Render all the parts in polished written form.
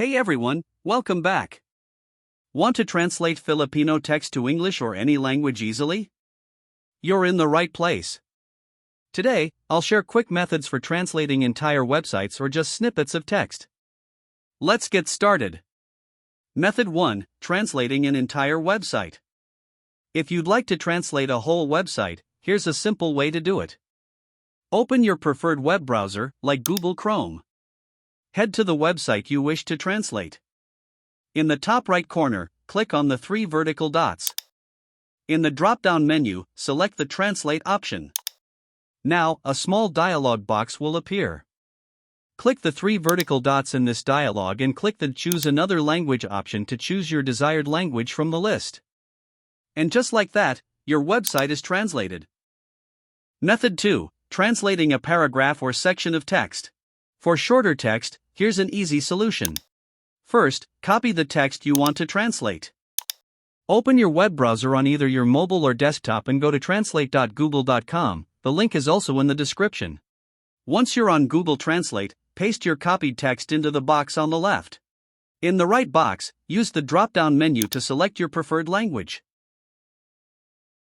Hey everyone, welcome back. Want to translate Filipino text to English or any language easily? You're in the right place. Today, I'll share quick methods for translating entire websites or just snippets of text. Let's get started. Method 1: Translating an entire website. If you'd like to translate a whole website, here's a simple way to do it. Open your preferred web browser, like Google Chrome. Head to the website you wish to translate. In the top right corner, click on the three vertical dots. In the drop-down menu, select the Translate option. Now, a small dialog box will appear. Click the three vertical dots in this dialog and click the Choose Another Language option to choose your desired language from the list. And just like that, your website is translated. Method 2: Translating a paragraph or section of text. For shorter text, here's an easy solution. First, copy the text you want to translate. Open your web browser on either your mobile or desktop and go to translate.google.com. The link is also in the description. Once you're on Google Translate, paste your copied text into the box on the left. In the right box, use the drop-down menu to select your preferred language.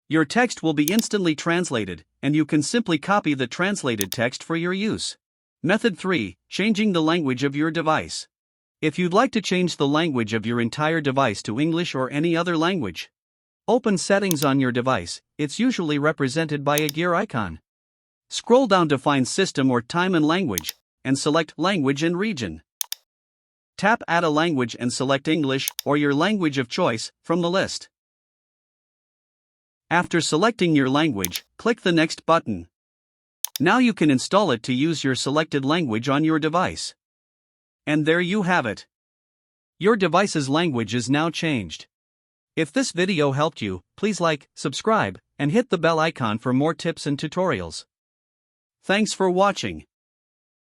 Your text will be instantly translated, and you can simply copy the translated text for your use. Method 3: Changing the language of your device. If you'd like to change the language of your entire device to English or any other language, open Settings on your device. It's usually represented by a gear icon. Scroll down to find System or Time and Language, and select Language and Region. Tap Add a Language and select English or your language of choice from the list. After selecting your language, click the Next button. Now you can install it to use your selected language on your device. And there you have it. Your device's language is now changed. If this video helped you, please like, subscribe, and hit the bell icon for more tips and tutorials. Thanks for watching.